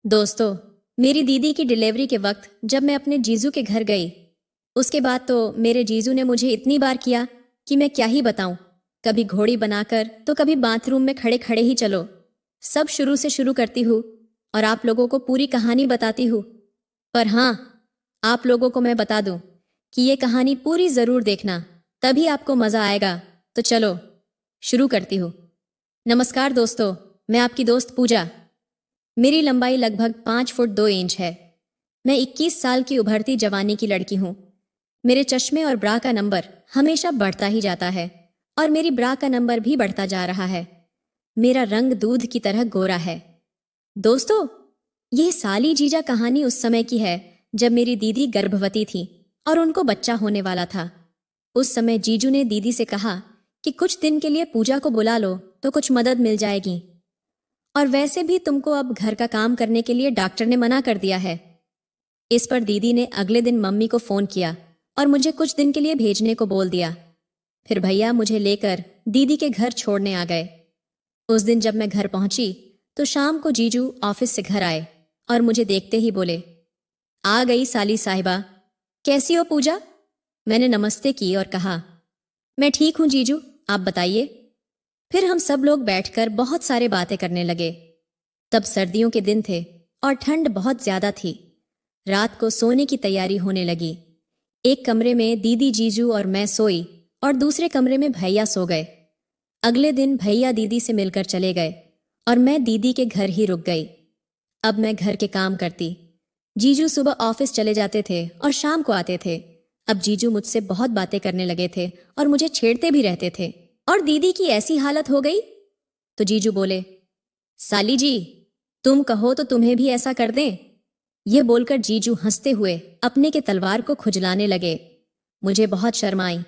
दोस्तों, मेरी दीदी की डिलीवरी के वक्त जब मैं अपने जीजू के घर गई, उसके बाद तो मेरे जीजू ने मुझे इतनी बार किया कि मैं क्या ही बताऊं। कभी घोड़ी बनाकर तो कभी बाथरूम में खड़े खड़े ही चलो। सब शुरू से शुरू करती हूँ और आप लोगों को पूरी कहानी बताती हूँ। पर हाँ, आप लोगों को मैं बता दूं कि ये कहानी पूरी जरूर देखना, तभी आपको मजा आएगा। तो चलो शुरू करती हूँ। नमस्कार दोस्तों, मैं आपकी दोस्त पूजा। मेरी लंबाई लगभग 5 फुट 2 इंच है। मैं 21 साल की उभरती जवानी की लड़की हूँ। मेरे चश्मे और ब्रा का नंबर हमेशा बढ़ता ही जाता है और मेरी ब्रा का नंबर भी बढ़ता जा रहा है। मेरा रंग दूध की तरह गोरा है। दोस्तों, यह साली जीजा कहानी उस समय की है जब मेरी दीदी गर्भवती थी और उनको बच्चा होने वाला था। उस समय जीजू ने दीदी से कहा कि कुछ दिन के लिए पूजा को बुला लो तो कुछ मदद मिल जाएगी, और वैसे भी तुमको अब घर का काम करने के लिए डॉक्टर ने मना कर दिया है। इस पर दीदी ने अगले दिन मम्मी को फोन किया और मुझे कुछ दिन के लिए भेजने को बोल दिया। फिर भैया मुझे लेकर दीदी के घर छोड़ने आ गए। उस दिन जब मैं घर पहुंची तो शाम को जीजू ऑफिस से घर आए और मुझे देखते ही बोले, आ गई साली साहिबा, कैसी हो पूजा? मैंने नमस्ते की और कहा, मैं ठीक हूं जीजू, आप बताइए। फिर हम सब लोग बैठकर बहुत सारे बातें करने लगे। तब सर्दियों के दिन थे और ठंड बहुत ज्यादा थी। रात को सोने की तैयारी होने लगी। एक कमरे में दीदी जीजू और मैं सोई और दूसरे कमरे में भैया सो गए। अगले दिन भैया दीदी से मिलकर चले गए और मैं दीदी के घर ही रुक गई। अब मैं घर के काम करती। जीजू सुबह ऑफिस चले जाते थे और शाम को आते थे। अब जीजू मुझसे बहुत बातें करने लगे थे और मुझे छेड़ते भी रहते थे। और दीदी की ऐसी हालत हो गई तो जीजू बोले, साली जी, तुम कहो तो तुम्हें भी ऐसा कर दें। यह बोलकर जीजू हंसते हुए अपने के तलवार को खुजलाने लगे। मुझे बहुत शर्म आई।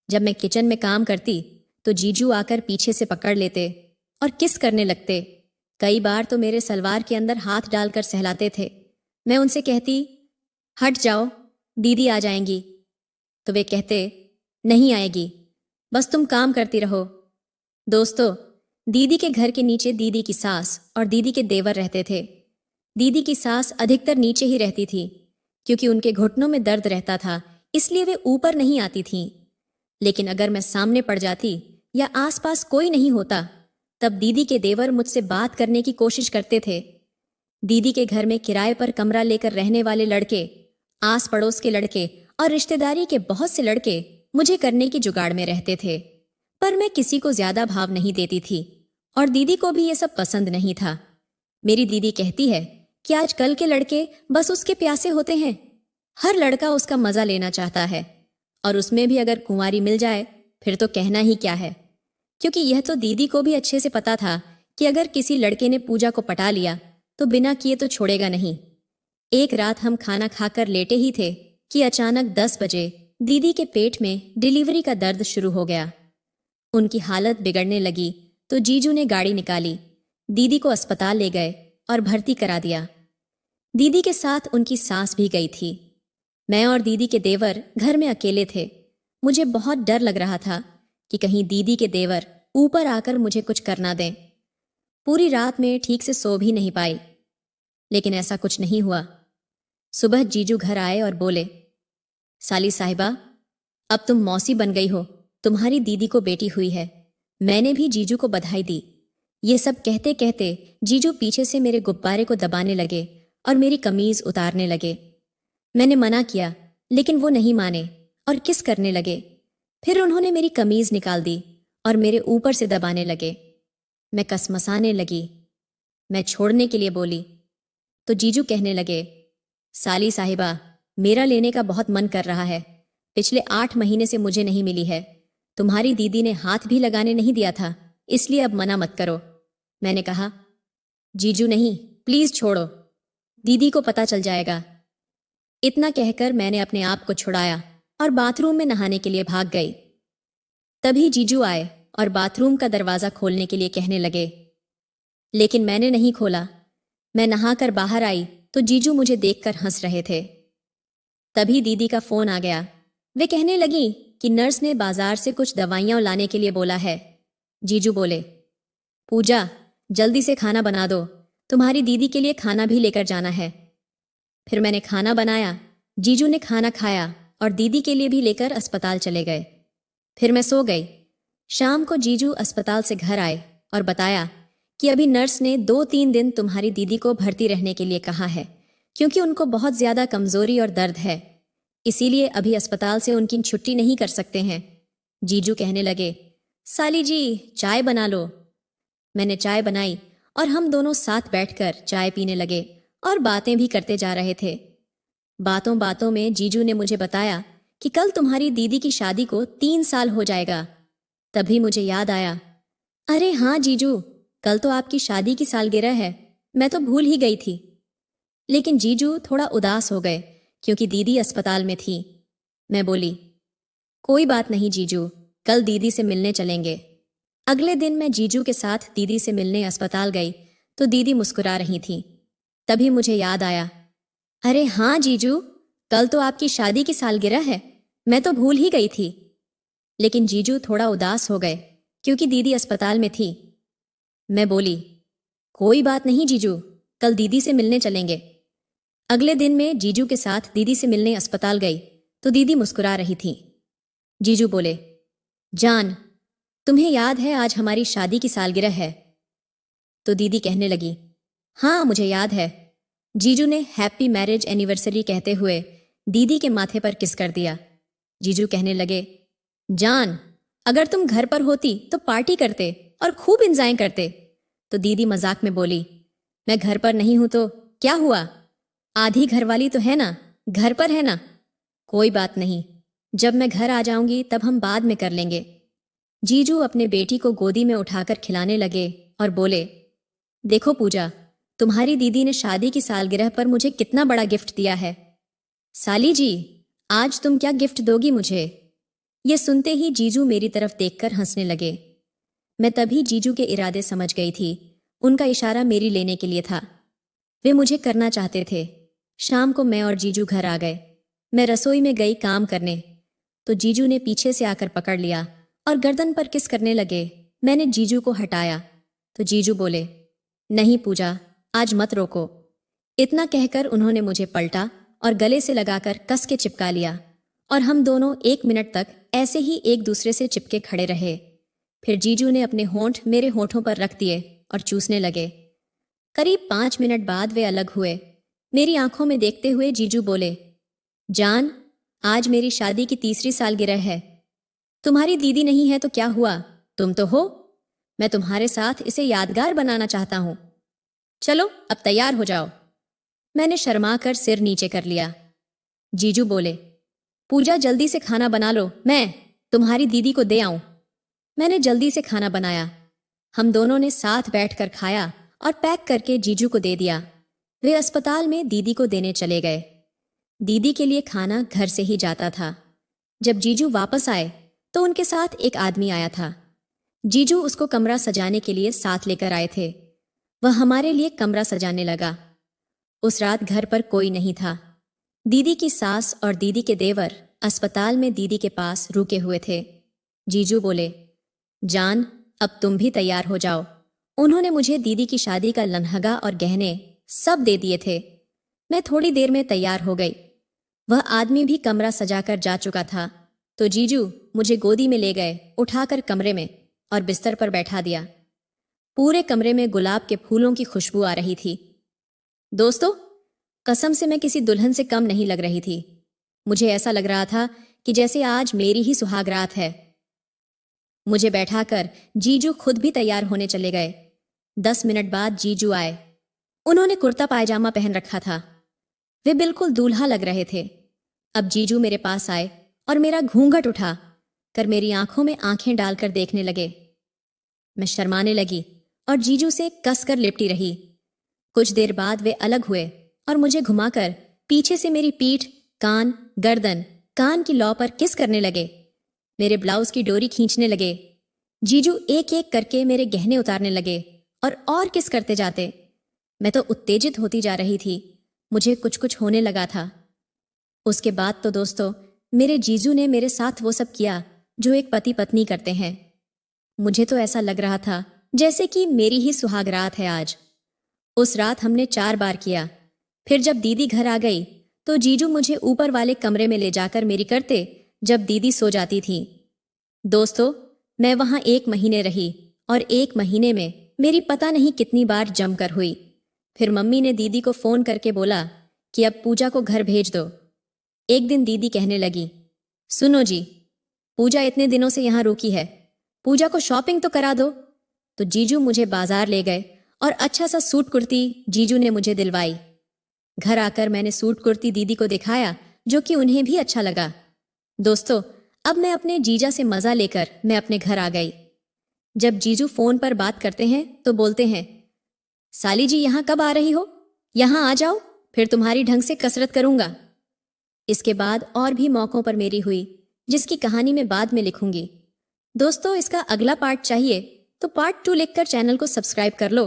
जब मैं किचन में काम करती तो जीजू आकर पीछे से पकड़ लेते और किस करने लगते। कई बार तो मेरे सलवार के अंदर हाथ डालकर सहलाते थे। मैं उनसे कहती, हट जाओ, दीदी आ जाएंगी। तो वे कहते, नहीं आएगी, बस तुम काम करती रहो। दोस्तों, दीदी के घर के नीचे दीदी की सास और दीदी के देवर रहते थे। दीदी की सास अधिकतर नीचे ही रहती थी क्योंकि उनके घुटनों में दर्द रहता था, इसलिए वे ऊपर नहीं आती थीं। लेकिन अगर मैं सामने पड़ जाती या आसपास कोई नहीं होता तब दीदी के देवर मुझसे बात करने की कोशिश करते थे। दीदी के घर में किराए पर कमरा लेकर रहने वाले लड़के, आस पड़ोस के लड़के और रिश्तेदारी के बहुत से लड़के मुझे करने की जुगाड़ में रहते थे। पर मैं किसी को ज्यादा भाव नहीं देती थी और दीदी को भी ये सब पसंद नहीं था। मेरी दीदी कहती है कि आजकल के लड़के बस उसके प्यासे होते हैं। हर लड़का उसका मजा लेना चाहता है और उसमें भी अगर कुंवारी मिल जाए फिर तो कहना ही क्या है। क्योंकि यह तो दीदी को भी अच्छे से पता था कि अगर किसी लड़के ने पूजा को पटा लिया तो बिना किए तो छोड़ेगा नहीं। एक रात हम खाना खाकर लेटे ही थे कि अचानक 10 बजे दीदी के पेट में डिलीवरी का दर्द शुरू हो गया। उनकी हालत बिगड़ने लगी तो जीजू ने गाड़ी निकाली, दीदी को अस्पताल ले गए और भर्ती करा दिया। दीदी के साथ उनकी सास भी गई थी। मैं और दीदी के देवर घर में अकेले थे। मुझे बहुत डर लग रहा था कि कहीं दीदी के देवर ऊपर आकर मुझे कुछ करना दें। पूरी रात में ठीक से सो भी नहीं पाई, लेकिन ऐसा कुछ नहीं हुआ। सुबह जीजू घर आए और बोले, साली साहिबा, अब तुम मौसी बन गई हो, तुम्हारी दीदी को बेटी हुई है। मैंने भी जीजू को बधाई दी। ये सब कहते कहते जीजू पीछे से मेरे गुब्बारे को दबाने लगे और मेरी कमीज उतारने लगे। मैंने मना किया लेकिन वो नहीं माने और किस करने लगे। फिर उन्होंने मेरी कमीज निकाल दी और मेरे ऊपर से दबाने लगे। मैं कसमसाने लगी। मैं छोड़ने के लिए बोली तो जीजू कहने लगे, साली साहिबा, मेरा लेने का बहुत मन कर रहा है। पिछले 8 महीने से मुझे नहीं मिली है। तुम्हारी दीदी ने हाथ भी लगाने नहीं दिया था, इसलिए अब मना मत करो। मैंने कहा, जीजू नहीं, प्लीज छोड़ो, दीदी को पता चल जाएगा। इतना कहकर मैंने अपने आप को छुड़ाया और बाथरूम में नहाने के लिए भाग गई। तभी जीजू आए और बाथरूम का दरवाजा खोलने के लिए कहने लगे, लेकिन मैंने नहीं खोला। मैं नहाकर बाहर आई तो जीजू मुझे देखकर हंस रहे थे। तभी दीदी का फोन आ गया। वे कहने लगी कि नर्स ने बाजार से कुछ दवाइयां लाने के लिए बोला है। जीजू बोले, पूजा, जल्दी से खाना बना दो, तुम्हारी दीदी के लिए खाना भी लेकर जाना है। फिर मैंने खाना बनाया, जीजू ने खाना खाया और दीदी के लिए भी लेकर अस्पताल चले गए। फिर मैं सो गई। शाम को जीजू अस्पताल से घर आए और बताया कि अभी नर्स ने 2-3 दिन तुम्हारी दीदी को भर्ती रहने के लिए कहा है, क्योंकि उनको बहुत ज्यादा कमजोरी और दर्द है, इसीलिए अभी अस्पताल से उनकी छुट्टी नहीं कर सकते हैं। जीजू कहने लगे, साली जी चाय बना लो। मैंने चाय बनाई और हम दोनों साथ बैठकर चाय पीने लगे और बातें भी करते जा रहे थे। बातों बातों में जीजू ने मुझे बताया कि कल तुम्हारी दीदी की शादी को 3 साल हो जाएगा। तभी मुझे याद आया, अरे हाँ जीजू, कल तो आपकी शादी की सालगिरह है, मैं तो भूल ही गई थी। लेकिन जीजू थोड़ा उदास हो गए क्योंकि दीदी अस्पताल में थी। मैं बोली, कोई बात नहीं जीजू, कल दीदी से मिलने चलेंगे। अगले दिन मैं जीजू के साथ दीदी से मिलने अस्पताल गई तो दीदी मुस्कुरा रही थी। तभी मुझे याद आया, अरे हाँ जीजू, कल तो आपकी शादी की सालगिरह है, मैं तो भूल ही गई थी। लेकिन जीजू थोड़ा उदास हो गए क्योंकि दीदी अस्पताल में थी। मैं बोली, कोई बात नहीं जीजू, कल दीदी से मिलने चलेंगे। अगले दिन मैं जीजू के साथ दीदी से मिलने अस्पताल गई तो दीदी मुस्कुरा रही थी। जीजू बोले, जान, तुम्हें याद है आज हमारी शादी की सालगिरह है? तो दीदी कहने लगी, हाँ मुझे याद है। जीजू ने हैप्पी मैरिज एनिवर्सरी कहते हुए दीदी के माथे पर किस कर दिया। जीजू कहने लगे, जान, अगर तुम घर पर होती तो पार्टी करते और खूब एंजॉय करते। तो दीदी मजाक में बोली, मैं घर पर नहीं हूं तो क्या हुआ, आधी घरवाली तो है ना, घर पर है ना। कोई बात नहीं, जब मैं घर आ जाऊंगी तब हम बाद में कर लेंगे। जीजू अपने बेटी को गोदी में उठाकर खिलाने लगे और बोले, देखो पूजा, तुम्हारी दीदी ने शादी की सालगिरह पर मुझे कितना बड़ा गिफ्ट दिया है। साली जी, आज तुम क्या गिफ्ट दोगी मुझे? ये सुनते ही जीजू मेरी तरफ देखकर हंसने लगे। मैं तभी जीजू के इरादे समझ गई थी। उनका इशारा मेरी लेने के लिए था। वे मुझे करना चाहते थे। शाम को मैं और जीजू घर आ गए। मैं रसोई में गई काम करने तो जीजू ने पीछे से आकर पकड़ लिया और गर्दन पर किस करने लगे। मैंने जीजू को हटाया तो जीजू बोले, नहीं पूजा, आज मत रोको। इतना कहकर उन्होंने मुझे पलटा और गले से लगाकर कस के चिपका लिया और हम दोनों 1 मिनट तक ऐसे ही एक दूसरे से चिपके खड़े रहे। फिर जीजू ने अपने होंठ मेरे होठों पर रख दिए और चूसने लगे। करीब 5 मिनट बाद वे अलग हुए। मेरी आंखों में देखते हुए जीजू बोले, जान, आज मेरी शादी की 3री सालगिरह है। तुम्हारी दीदी नहीं है तो क्या हुआ, तुम तो हो। मैं तुम्हारे साथ इसे यादगार बनाना चाहता हूं। चलो अब तैयार हो जाओ। मैंने शर्मा कर सिर नीचे कर लिया। जीजू बोले, पूजा जल्दी से खाना बना लो, मैं तुम्हारी दीदी को दे आऊं। मैंने जल्दी से खाना बनाया। हम दोनों ने साथ बैठकर खाया और पैक करके जीजू को दे दिया। वे अस्पताल में दीदी को देने चले गए। दीदी के लिए खाना घर से ही जाता था। जब जीजू वापस आए तो उनके साथ एक आदमी आया था। जीजू उसको कमरा सजाने के लिए साथ लेकर आए थे। वह हमारे लिए कमरा सजाने लगा। उस रात घर पर कोई नहीं था। दीदी की सास और दीदी के देवर अस्पताल में दीदी के पास रुके हुए थे। जीजू बोले, जान, अब तुम भी तैयार हो जाओ। उन्होंने मुझे दीदी की शादी का लन्हगा और गहने सब दे दिए थे। मैं थोड़ी देर में तैयार हो गई। वह आदमी भी कमरा सजाकर जा चुका था तो जीजू मुझे गोदी में ले गए, उठाकर कमरे में और बिस्तर पर बैठा दिया। पूरे कमरे में गुलाब के फूलों की खुशबू आ रही थी। दोस्तों, कसम से मैं किसी दुल्हन से कम नहीं लग रही थी। मुझे ऐसा लग रहा था कि जैसे आज मेरी ही सुहागरात है। मुझे बैठाकर जीजू खुद भी तैयार होने चले गए। 10 मिनट बाद जीजू आए। उन्होंने कुर्ता पायजामा पहन रखा था। वे बिल्कुल दूल्हा लग रहे थे। अब जीजू मेरे पास आए और मेरा घूंघट उठा कर मेरी आंखों में आंखें डालकर देखने लगे। मैं शर्माने लगी और जीजू से कसकर लिपटी रही। कुछ देर बाद वे अलग हुए और मुझे घुमाकर पीछे से मेरी पीठ, कान, गर्दन, कान की लौ पर किस करने लगे। मेरे ब्लाउज की डोरी खींचने लगे। जीजू एक एक करके मेरे गहने उतारने लगे और किस करते जाते। मैं तो उत्तेजित होती जा रही थी। मुझे कुछ कुछ होने लगा था। उसके बाद तो दोस्तों, मेरे जीजू ने मेरे साथ वो सब किया जो एक पति पत्नी करते हैं। मुझे तो ऐसा लग रहा था जैसे कि मेरी ही सुहागरात है आज। उस रात हमने 4 बार किया। फिर जब दीदी घर आ गई तो जीजू मुझे ऊपर वाले कमरे में ले जाकर मेरी करते जब दीदी सो जाती थी। दोस्तों, मैं वहां 1 महीने रही और 1 महीने में मेरी पता नहीं कितनी बार जमकर हुई। फिर मम्मी ने दीदी को फोन करके बोला कि अब पूजा को घर भेज दो। एक दिन दीदी कहने लगी, सुनो जी, पूजा इतने दिनों से यहाँ रुकी है, पूजा को शॉपिंग तो करा दो। तो जीजू मुझे बाजार ले गए और अच्छा सा सूट कुर्ती जीजू ने मुझे दिलवाई। घर आकर मैंने सूट कुर्ती दीदी को दिखाया जो कि उन्हें भी अच्छा लगा। दोस्तों, अब मैं अपने जीजा से मजा लेकर मैं अपने घर आ गई। जब जीजू फोन पर बात करते हैं तो बोलते हैं, साली जी यहाँ कब आ रही हो, यहाँ आ जाओ, फिर तुम्हारी ढंग से कसरत करूंगा। इसके बाद और भी मौकों पर मेरी हुई जिसकी कहानी मैं बाद में लिखूंगी। दोस्तों, इसका अगला पार्ट चाहिए तो पार्ट 2 लिखकर चैनल को सब्सक्राइब कर लो।